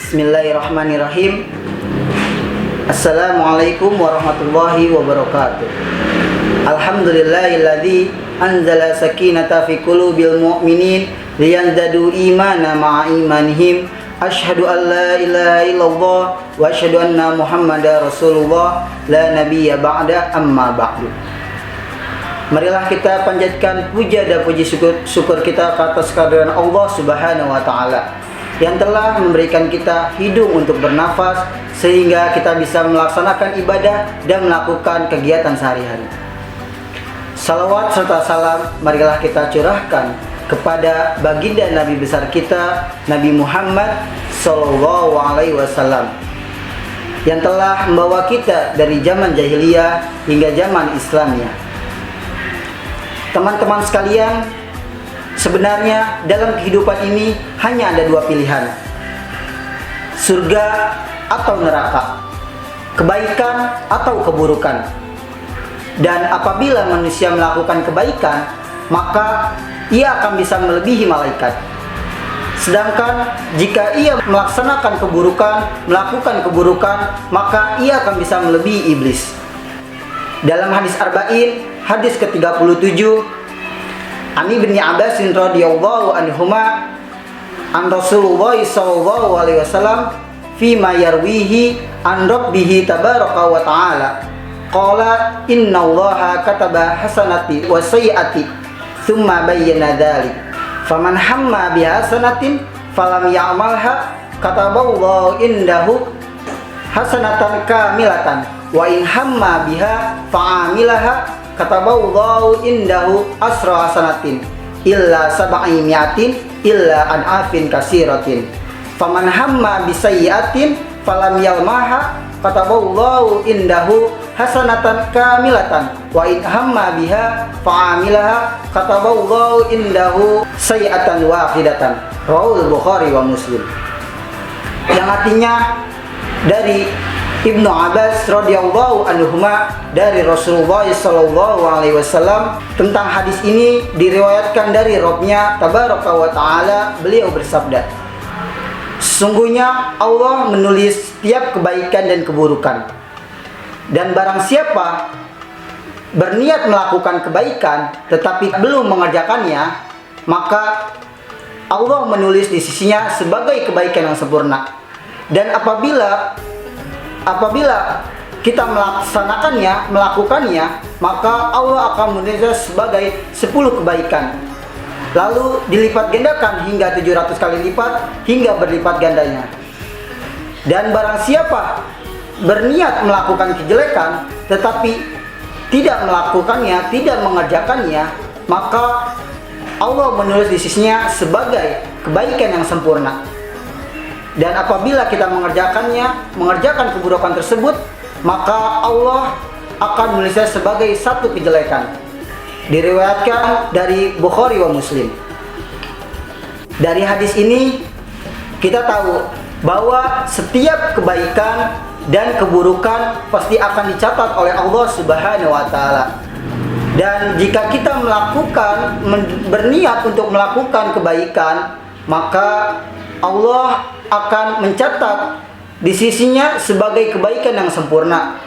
Bismillahirrahmanirrahim. Assalamualaikum warahmatullahi wabarakatuh. Alhamdulillahilladzi anzala sakinata fi qulubil mu'minin liyazdadu imana ma'a imanihim. Asyhadu an la ilaha illallah wa asyhadu anna Muhammadar Rasulullah la nabiyya ba'da amma ba'du. Marilah kita panjatkan puja dan puji syukur kita ke atas kehadiran Allah Subhanahu wa taala yang telah memberikan kita hidung untuk bernafas sehingga kita bisa melaksanakan ibadah dan melakukan kegiatan sehari-hari. Salawat serta salam marilah kita curahkan kepada baginda Nabi besar kita, Nabi Muhammad Sallallahu Alaihi Wasallam, yang telah membawa kita dari zaman jahiliyah hingga zaman Islamnya. Teman-teman sekalian, sebenarnya dalam kehidupan ini hanya ada dua pilihan, surga atau neraka, kebaikan atau keburukan. Dan apabila manusia melakukan kebaikan, maka ia akan bisa melebihi malaikat. Sedangkan jika ia melaksanakan melakukan keburukan, maka ia akan bisa melebihi iblis. Dalam hadis Arba'in, hadis ke-37, Ani bin Abbas radhiyallahu anhuma an Rasulullah sallallahu alaihi wasallam fi ma yarwihi an rabbih tabaraka wa ta'ala qala innallaha kataba hasanati wa sayyiati thumma bayyana dzalik faman hamma bi hasanatin falam ya'malha kataballahu indahu hasanatan kamilatan wa in hamma biha fa'amilaha kataballahu indahu asra hasanatin illa sab'i mi'atin illa ad'afin kasiratin faman hamma bisayyi'atin falam yalmaha kataballahu indahu hasanatan kamilatan wa in hamma biha fa'amilaha kataballahu indahu sayyi'atan wahidatan. Rawahul Bukhari wa Muslim. Yang artinya dari Ibnu Abbas radhiyallahu anhuma dari Rasulullah sallallahu alaihi wasallam, tentang hadis ini diriwayatkan dari Rabbnya tabaraka wa taala, beliau bersabda, sesungguhnya Allah menulis setiap kebaikan dan keburukan, dan barang siapa berniat melakukan kebaikan tetapi belum mengerjakannya, maka Allah menulis di sisinya sebagai kebaikan yang sempurna. Dan apabila kita melakukannya, maka Allah akan menulisnya sebagai 10 kebaikan, lalu dilipat gandakan hingga 700 kali lipat hingga berlipat gandanya. Dan barang siapa berniat melakukan kejelekan tetapi tidak melakukannya, tidak mengerjakannya, maka Allah menulis di sisinya sebagai kebaikan yang sempurna. Dan apabila kita mengerjakan keburukan tersebut, maka Allah akan menulisnya sebagai satu kejelekan. Diriwayatkan dari Bukhari wa Muslim. Dari hadis ini kita tahu bahwa setiap kebaikan dan keburukan pasti akan dicatat oleh Allah Subhanahu wa taala. Dan jika kita berniat untuk melakukan kebaikan, maka Allah akan mencatat di sisinya sebagai kebaikan yang sempurna.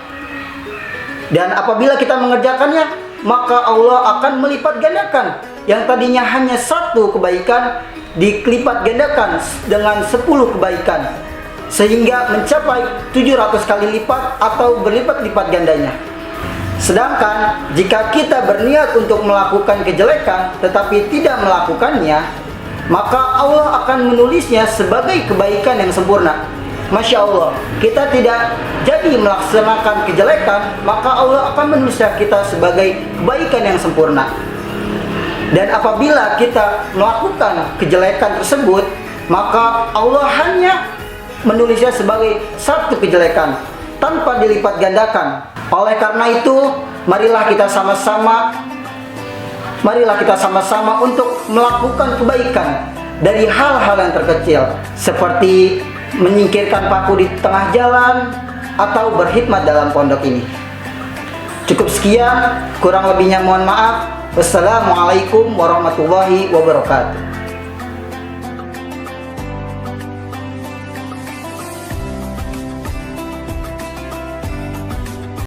Dan apabila kita mengerjakannya, maka Allah akan melipat gandakan yang tadinya hanya satu kebaikan dilipat gandakan dengan 10 kebaikan, sehingga mencapai 700 kali lipat atau berlipat-lipat gandanya. Sedangkan jika kita berniat untuk melakukan kejelekan tetapi tidak melakukannya, maka Allah akan menulisnya sebagai kebaikan yang sempurna. Masya Allah, kita tidak jadi melaksanakan kejelekan, maka Allah akan menulisnya kita sebagai kebaikan yang sempurna. Dan apabila kita melakukan kejelekan tersebut, maka Allah hanya menulisnya sebagai satu kejelekan tanpa dilipat gandakan. Oleh karena itu, marilah kita sama-sama untuk melakukan kebaikan dari hal-hal yang terkecil, seperti menyingkirkan paku di tengah jalan atau berkhidmat dalam pondok ini. Cukup sekian, kurang lebihnya mohon maaf. Wassalamualaikum warahmatullahi wabarakatuh.